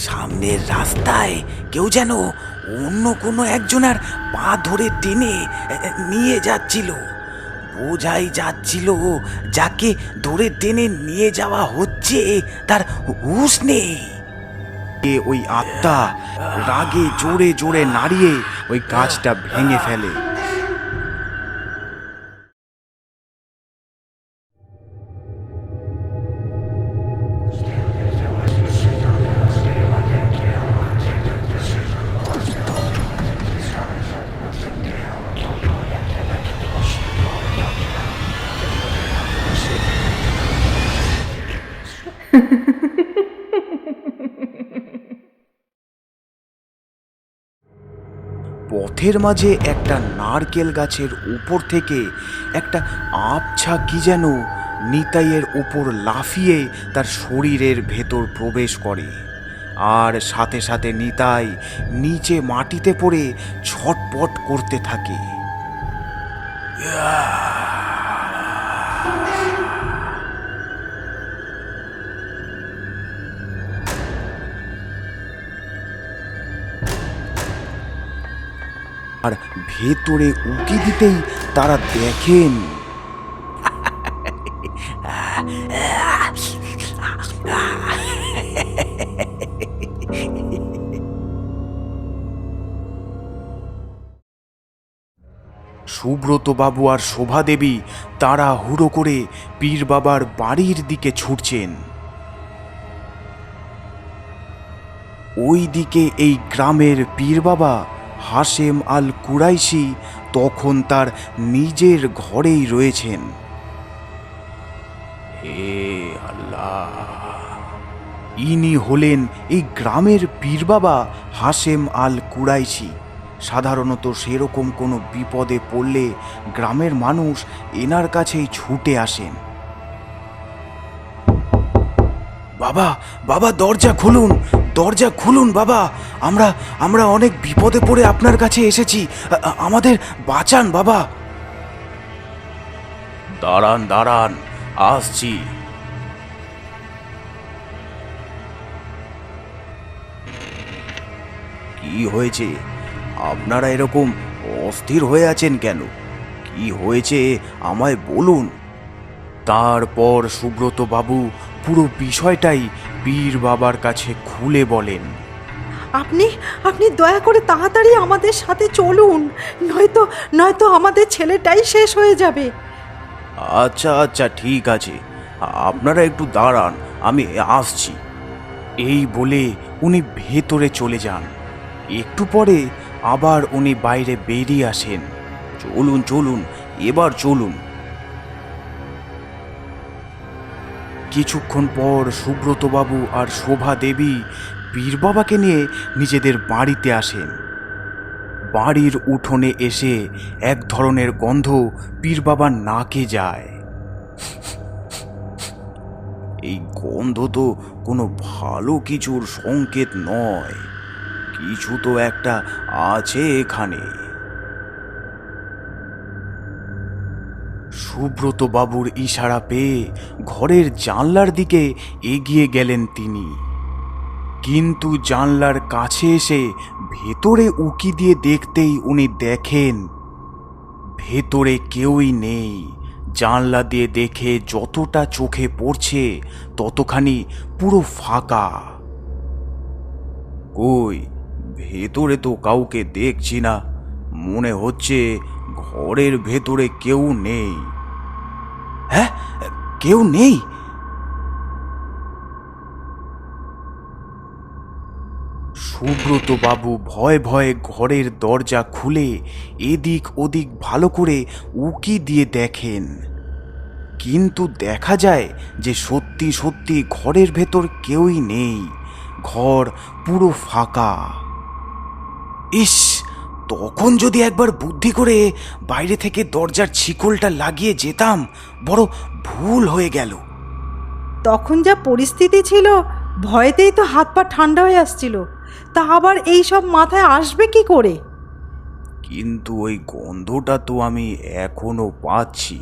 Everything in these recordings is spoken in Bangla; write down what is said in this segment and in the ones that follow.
সামনের রাস্তায় কেউ যেন অন্য কোনো একজনের পা ধরে টেনে নিয়ে যাচ্ছিল। বোঝাই যাচ্ছিল যাকে ধরে টেনে নিয়ে যাওয়া হচ্ছে তার হুঁশ নেই। ওই আত্মা রাগে জোরে জোরে নাড়িয়ে ওই গাছটা ভেঙে ফেলে। পথের মাঝে একটা নারকেল গাছের উপর থেকে একটা আবছা কি যেন নিতাইয়ের উপর লাফিয়ে তার শরীরের ভেতর প্রবেশ করে, আর সাথে সাথে নিতাই নিচে মাটিতে পড়ে ছটপট করতে থাকে। আর ভেতরে উকি দিতেই তারা দেখেন সুব্রত বাবু আর শোভা দেবী তারা হুড়ো করে পীর বাবার বাড়ির দিকে ছুটছেন। ওই দিকে এই গ্রামের পীর বাবা হাশেম আল কুরাইশি তখন তার নিজের ঘরেই রয়েছেন। হে আল্লাহ! ইনি হলেন এই গ্রামের পীর বাবা হাশেম আল কুরাইশি। সাধারণত সেরকম কোনো বিপদে পড়লে গ্রামের মানুষ এনার কাছেই ছুটে আসেন। বাবা, বাবা দরজা খুলুন, দরজা খুলুন বাবা, আমরা আমরা অনেক বিপদে পড়ে আপনার কাছে এসেছি, আমাদের বাঁচান বাবা। দাঁড়ান দাঁড়ান, আসছি। কি হয়েছে? আপনারা এরকম অস্থির হয়ে আছেন কেন? কি হয়েছে আমায় বলুন। তারপর সুব্রত বাবু পুরো বিষয়টাই পীর বাবার কাছে খুলে বলেন। আপনি আপনি দয়া করে তাড়াতাড়ি আমাদের সাথে চলুন, নয়তো আমাদের ছেলেটাই শেষ হয়ে যাবে। আচ্ছা আচ্ছা, ঠিক আছে, আপনারা একটু দাঁড়ান, আমি আসছি। এই বলে উনি ভেতরে চলে যান। একটু পরে আবার উনি বাইরে বেরিয়ে আসেন। চলুন চলুন, এবার চলুন। কিছুক্ষণ পর সুব্রতবাবু আর শোভা দেবী পীর বাবাকে নিয়ে নিজেদের বাড়িতে আসেন। বাড়ির উঠোনে এসে এক ধরনের গন্ধ পীর বাবার নাকে যায়। এই গন্ধ তো কোনো ভালো কিছুর সংকেত নয়, কিছু তো একটা আছে এখানে। সুব্রত বাবুর ইশারা পেয়ে ঘরের জানলার দিকে এগিয়ে গেলেন তিনি, কিন্তু জানলার কাছে এসে ভেতরে উকি দিয়ে দেখতেই উনি দেখেন ভেতরে কেউই নেই। জানলা দিয়ে দেখে যতটা চোখে পড়ছে ততখানি পুরো ফাঁকা। কই, ভেতরে তো কাউকে দেখছি না, মনে হচ্ছে ঘরের ভেতরে কেউ নেই। হ্যাঁ, কেউ নেই? সুব্রত বাবু ভয়ে ভয়ে ঘরের দরজা খুলে এদিক ওদিক ভালো করে উকি দিয়ে দেখেন, কিন্তু দেখা যায় যে সত্যি সত্যি ঘরের ভেতর কেউই নেই, ঘর পুরো ফাঁকা। ইস, তখন যদি একবার বুদ্ধি করে বাইরে থেকে দরজার শিকলটা লাগিয়ে যেতাম, বড় ভুল হয়ে গেল। তখন যা পরিস্থিতি ছিল, ভয়েতেই তো হাত পা ঠান্ডা হয়ে আসছিল, তা আবার এই সব মাথায় আসবে কি করে? কিন্তু ওই গন্ধটা তো আমি এখনো পাচ্ছি।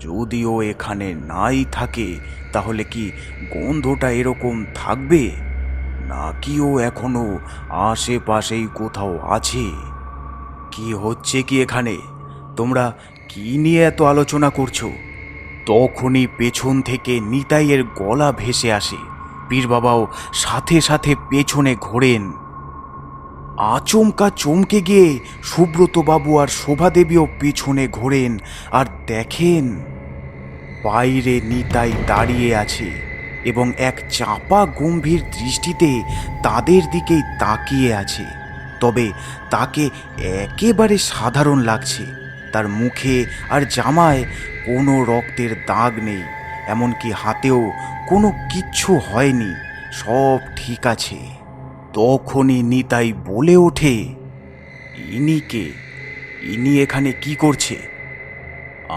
যদিও এখানে নাই থাকে, তাহলে কি গন্ধটা এরকম থাকবে? নাকি ও এখনো আশেপাশেই কোথাও আছে? কি হচ্ছে কি এখানে? তোমরা কি নিয়ে এত আলোচনা করছো? তখনই পেছন থেকে নিতাইয়ের গলা ভেসে আসে। পীর বাবাও সাথে সাথে পেছনে ঘোরেন। আচমকা চমকে গিয়ে সুব্রত বাবু আর শোভাদেবীও পেছনে ঘোরেন আর দেখেন বাইরে নিতাই দাঁড়িয়ে আছে এবং এক চাপা গম্ভীর দৃষ্টিতে তাদের দিকেই তাকিয়ে আছে। তবে তাকে একেবারে সাধারণ লাগছে। তার মুখে আর জামায় কোনো রক্তের দাগ নেই, এমনকি হাতেও কোনো কিচ্ছু হয়নি, সব ঠিক আছে। তখনই নিতাই বলে ওঠে, ইনি কে? ইনি এখানে কি করছে?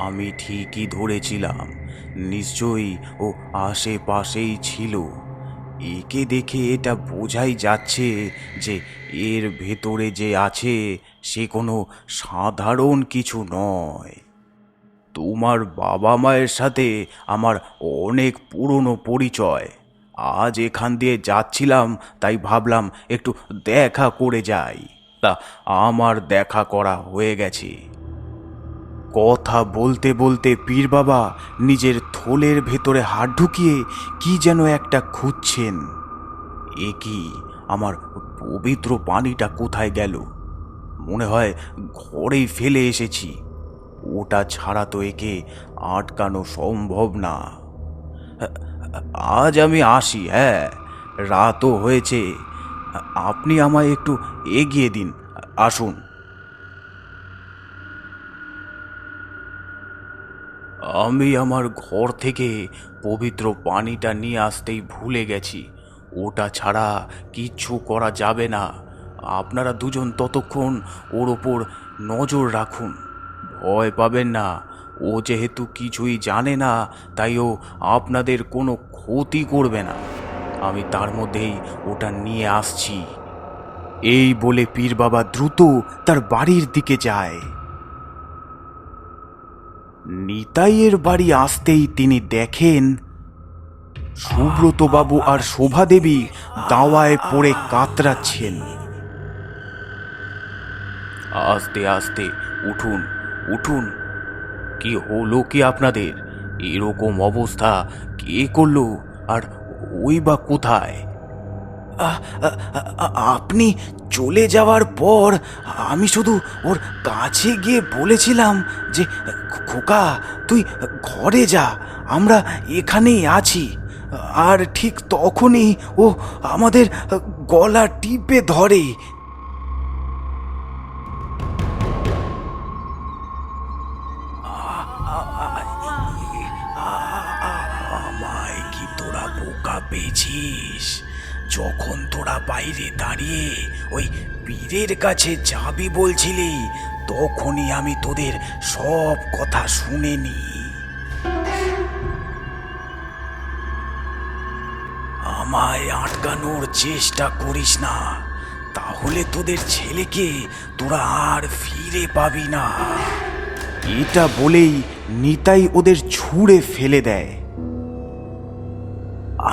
আমি ঠিকই ধরেছিলাম, নিশ্চয়ই ও আশেপাশেই ছিল। একে দেখে এটা বোঝাই যাচ্ছে যে এর ভেতরে যে আছে সে কোনো সাধারণ কিছু নয়। তোমার বাবা মায়ের সাথে আমার অনেক পুরনো পরিচয়। আজ এখান দিয়ে যাচ্ছিলাম, তাই ভাবলাম একটু দেখা করে যাই। তা আমার দেখা করা হয়ে গেছে। কথা বলতে বলতে পীর বাবা নিজের থলের ভেতরে হাত ঢুকিয়ে কি যেন একটা খুঁজছেন। এ কি, আমার পবিত্র পানিটা কোথায় গেল? মনে হয় ঘরেই ফেলে এসেছি। ওটা ছাড়া তো একে আটকানো সম্ভব না। আজ আমি আসি। হ্যাঁ, রাতও হয়েছে। আপনি আমায় একটু এগিয়ে দিন। আসুন। আমি আমার ঘর থেকে পবিত্র পানিটা নিয়ে আসতেই ভুলে গেছি। ওটা ছাড়া কিচ্ছু করা যাবে না। আপনারা দুজন ততক্ষণ ওর ওপর নজর রাখুন। ভয় পাবেন না। ও যেহেতু কিছুই জানে না, তাই ও আপনাদের কোনো ক্ষতি করবে না। আমি তার মধ্যেই ওটা নিয়ে আসছি। এই বলে পীর বাবা দ্রুত তার বাড়ির দিকে যায়। নিতাইয়ের বাড়ি আসতেই তিনি দেখেন সুব্রত বাবু আর শোভাদেবী দাওয়ায় পড়ে কাতরাচ্ছেন। আস্তে আস্তে উঠুন, উঠুন। কি হলো কি আপনাদের? এরকম অবস্থা কে করলো? আর ওই বা কোথায়? আপনি চলে যাওয়ার পর আমি শুধু ওর কাছে গিয়ে বলেছিলাম যে, খোকা তুই ঘরে যা, আমরা এখানেই আছি। আর ঠিক তখনই ও আমাদের গলা টিপে ধরে। আমায় কি তোরা বোকা পেয়েছিস? যখন তোরা বাইরে দাঁড়িয়ে ওই পীরের কাছে যাবি বলছিলি, তখনই আমি তোদের সব কথা শুনে নি। আমায় আটকানোর চেষ্টা করিস না, তাহলে তোদের ছেলেকে তোরা আর ফিরে পাবি না। এটা বলেই নিতাই ওদের ছুঁড়ে ফেলে দেয়।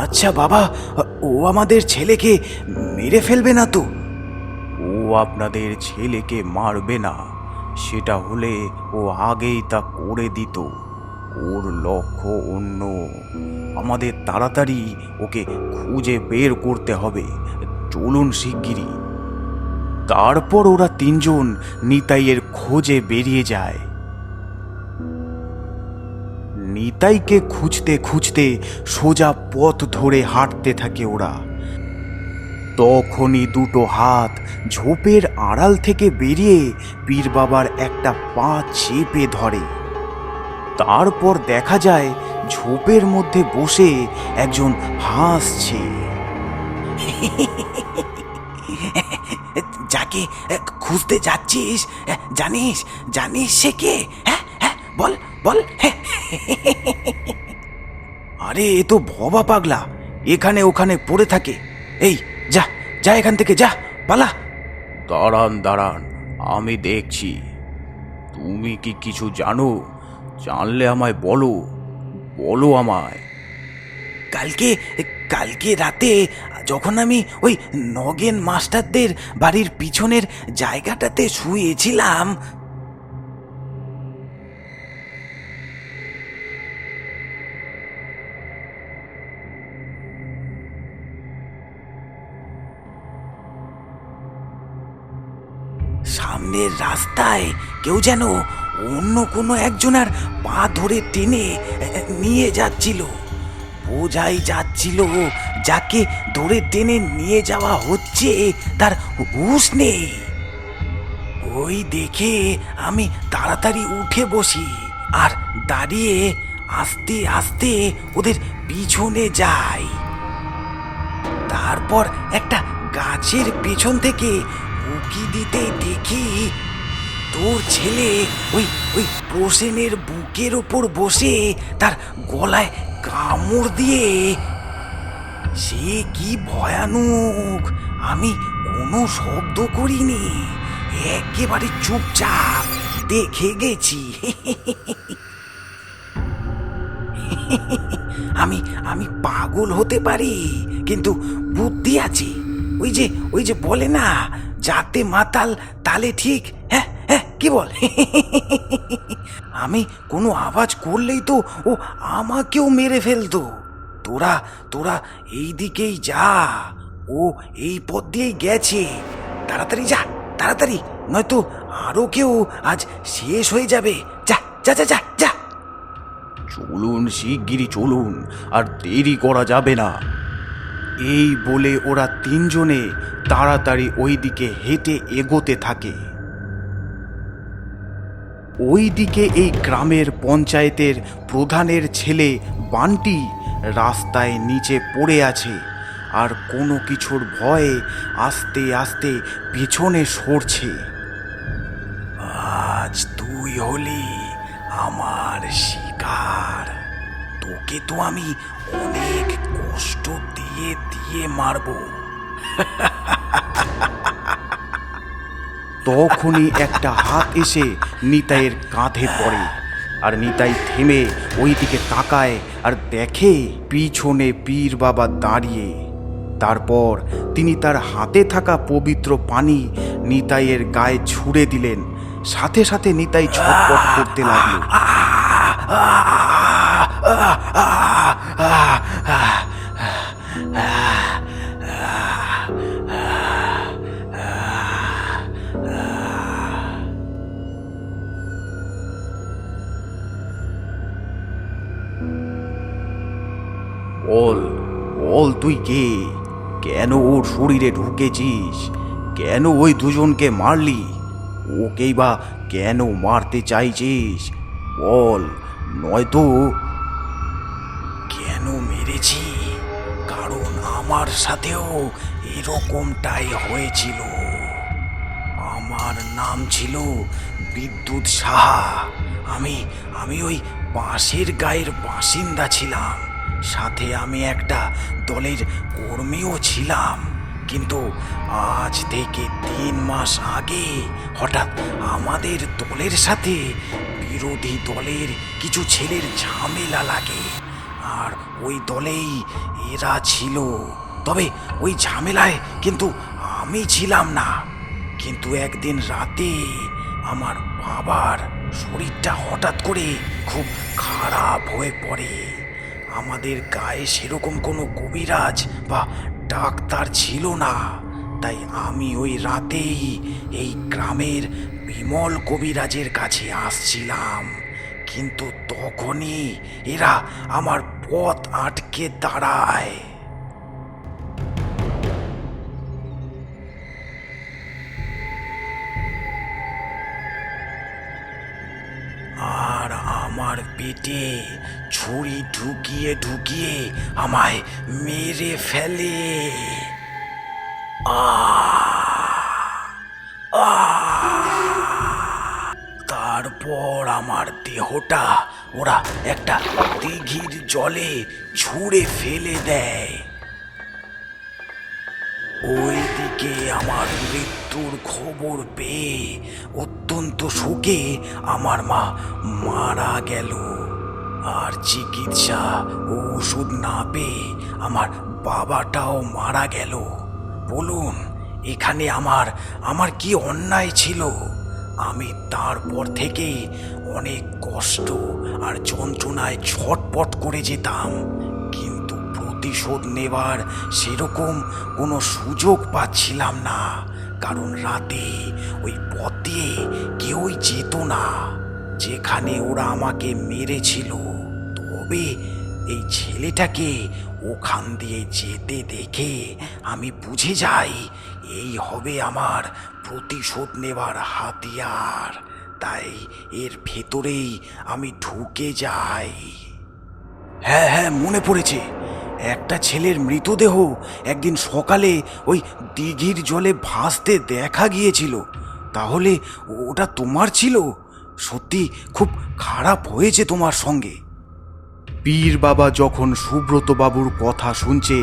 আচ্ছা বাবা, ও আমাদের ছেলেকে মেরে ফেলবে না তো? ও আপনাদের ছেলেকে মারবে না। সেটা হলে ও আগেই তা করে দিত। ওর লক্ষ্য অন্য। আমাদের তাড়াতাড়ি ওকে খুঁজে বের করতে হবে। চলুন শিগগিরই। তারপর ওরা তিনজন নিতাইয়ের খোঁজে বেরিয়ে যায়। নিতাইকে খুঁজতে খুঁজতে সোজা পথ ধরে হাঁটতে থাকে ওরা। তখনই দুটো হাত ঝোপের আড়াল থেকে বেরিয়ে পীর বাবার একটা পা চেপে ধরে। তারপর দেখা যায় ঝোপের মধ্যে বসে একজন হাসছে। যাকে খুঁজতে যাচ্ছিস, জানিস জানিস সে কে? হ্যাঁ হ্যাঁ, বল বল। আরে এ তো ভবা পাগলা, এখানে ওখানে পড়ে থাকে। এই যা যা, এখান থেকে যা, পালা। দাঁড়ান দাঁড়ান, আমি দেখছি। তুমি কি কিছু জানো? জানলে আমায় বলো, বলো আমায়। কালকে কালকে রাতে যখন আমি ওই নগেন মাস্টারদের বাড়ির পিছনের জায়গাটাতে শুয়েছিলাম, সামনের রাস্তায় কেউ যেন অন্য কোনো একজনের পা ধরে টেনে নিয়ে যাচ্ছিল। বোঝাই যাচ্ছিল যাকে ধরে টেনে নিয়ে যাওয়া হচ্ছে তার হুঁশ নেই। ওই দেখে আমি তাড়াতাড়ি উঠে বসি আর দাঁড়িয়ে আস্তে আস্তে ওদের পিছনে যাই। তারপর একটা গাছের পেছন থেকে উকি দিতেই দেখি তোর ছেলে ওই ওই প্রসেনের বুকের ওপর বসে তার গলায় কামড় দিয়ে। সে কি ভয়ানক! আমি কোনো শব্দ করিনি, একেবারে চুপচাপ দেখে গেছি। আমি আমি পাগল হতে পারি, কিন্তু বুদ্ধি আছে। ওই যে বলে না, যাতে মাতাল তালে ঠিক। হ্যাঁ হ্যাঁ, কি বল? আমি কোনো আওয়াজ করলেই তো ও আমাকেও মেরে ফেলতো। তোরা তোরা এই দিকেই যা, ও এই পথ দিয়েই গেছে। তাড়াতাড়ি যা, তাড়াতাড়ি, নয়তো আরো কেউ আজ শেষ হয়ে যাবে। যা যা যা যা যা। চলুন শিগগিরই চলুন, আর দেরি করা যাবে না। এই বলে ওরা তিনজনে তাড়াতাড়ি ওই দিকে হেঁটে এগোতে থাকে। ওই দিকে এই গ্রামের পঞ্চায়েতের প্রধানের ছেলে বান্টি রাস্তায় নিচে পড়ে আছে, আর কোনো কিছুর ভয়ে আস্তে আস্তে পেছনে সরছে। আজ তুই হলি আমার শিকার, তোকে তো আমি অনেক কষ্ট দিয়ে দিয়ে মারবো। তখনই একটা হাত এসে নিতাইয়ের কাঁধে পড়ে, আর নিতাই থেমে ওই দিকে তাকায় আর দেখে পিছনে পীর বাবা দাঁড়িয়ে। তারপর তিনি তার হাতে থাকা পবিত্র পানি নিতাইয়ের গায়ে ছুঁড়ে দিলেন। সাথে সাথে নিতাই ছটফট করতে লাগলো। বল বল, তুই কে? কেন ওর শরীরে ঢুকেছিস? কেন ওই দুজনকে মারলি? ওকেই বা কেন মারতে চাইছিস? বল, নয়তো। কেন মেরেছি? কারণ আমার সাথেও এরকমটাই হয়েছিল। আমার নাম ছিল বিদ্যুৎ সাহা। আমি ওই বাঁশের গায়ের বাসিন্দা ছিলাম। সাথে আমি একটা দলের কর্মীও ছিলাম। কিন্তু আজ থেকে 3 মাস আগে হঠাৎ আমাদের দলের সাথে বিরোধী দলের কিছু ছেলের ঝামেলা লাগে, আর ওই দলেই এরা ছিল। তবে ওই ঝামেলায় কিন্তু আমি ছিলাম না। কিন্তু একদিন রাতে আমার বাবার শরীরটা হঠাৎ করে খুব খারাপ হয়ে পড়ে। আমাদের গায়ে সেরকম কোনো কবিরাজ বা ডাক্তার ছিল না, তাই আমি ওই রাতেই এই গ্রামের বিমল কবিরাজের কাছে আসছিলাম। কিন্তু তখনই এরা আমার পথ আটকে দাঁড়ায়। আর আমার পেটে ছুরি ঢুকিয়ে ঢুকিয়ে আমায় মেরে ফেলে। তারপর আমার দেহটা ওরা একটা দিঘির জলে ছুঁড়ে ফেলে দেয়। ওইদিকে আমার মৃত্যুর খবর পেয়ে অত্যন্ত শোকে আমার মা মারা গেল। আর চিকিৎসা ও ওষুধ না পেয়ে আমার বাবাটাও মারা গেল। বলুন, এখানে আমার আমার কি অন্যায় ছিল? আমি তারপর থেকে অনেক কষ্ট আর যন্ত্রণায় ছটপট করে যেতাম, কিন্তু প্রতিশোধ নেবার সেরকম কোনো সুযোগ পাচ্ছিলাম না, কারণ রাতে ওই পথ দিয়ে কেউই যেত না যেখানে ওরা আমাকে মেরেছিল। তবে এই ছেলেটাকে ওখান দিয়ে যেতে দেখে আমি বুঝে যাই এই হবে আমার প্রতিশোধ নেবার হাতিয়ার, তাই এর ভেতরেই আমি ঢুকে যাই। হ্যাঁ হ্যাঁ, মনে পড়েছে, একটা ছেলের মৃতদেহ একদিন সকালে ওই দিঘির জলে ভাসতে দেখা গিয়েছিল। তাহলে ওটা তোমার ছিল? সত্যি খুব খারাপ হয়েছে তোমার সঙ্গে। পীর বাবা যখন সুব্রত বাবুর কথা শুনছে,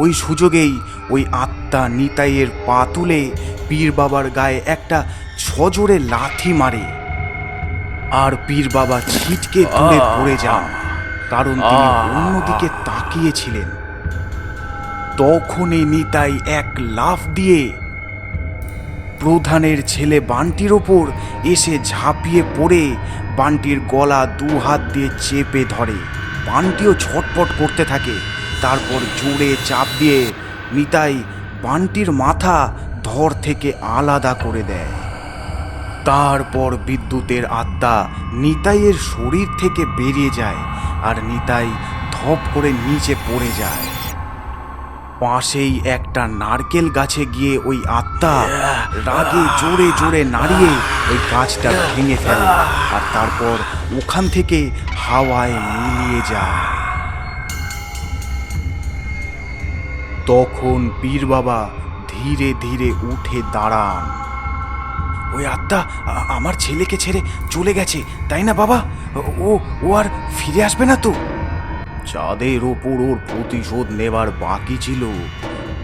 ওই সুযোগেই ওই আত্মা নিতাইয়ের পা তুলে পীর বাবার গায়ে একটা সজোরে লাথি মারে, আর পীর বাবা ছিটকে দূরে পড়ে যান, কারণ তিনি অন্যদিকে তাকিয়েছিলেন। তখনই নিতাই এক লাফ দিয়ে প্রধানের ছেলে বান্টির ওপর এসে ঝাঁপিয়ে পড়ে বান্টির গলা দু হাত দিয়ে চেপে ধরে। বান্টিও ছটপট করতে থাকে। তারপর জোরে চাপ দিয়ে নিতাই বান্টির মাথা ধর থেকে আলাদা করে দেয়। তারপর বিদ্যুতের আত্মা নিতাইয়ের শরীর থেকে বেরিয়ে যায়, আর নিতাই ধপ করে নিচে পড়ে যায়। পাশেই একটা নারকেল গাছে গিয়ে ওই আত্মা রাগে জোরে জোরে নাড়িয়ে ওই গাছটা ভেঙে ফেলে, আর তারপর ওখান থেকে হাওয়ায় মিলিয়ে যায়। তখন পীর বাবা ধীরে ধীরে উঠে দাঁড়ান। ওই আত্মা আমার ছেলেকে ছেড়ে চলে গেছে, তাই না বাবা? ও আর ফিরে আসবে না তো? যাদের ওপর ওর প্রতিশোধ নেবার বাকি ছিল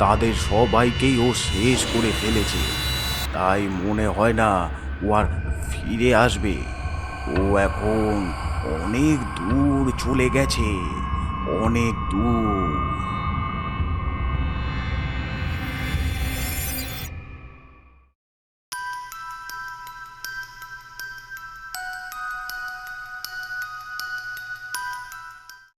তাদের সবাইকেই ও শেষ করে ফেলেছে, তাই মনে হয় না ও আর ফিরে আসবে। ও এখন অনেক দূর চলে গেছে, অনেক দূর।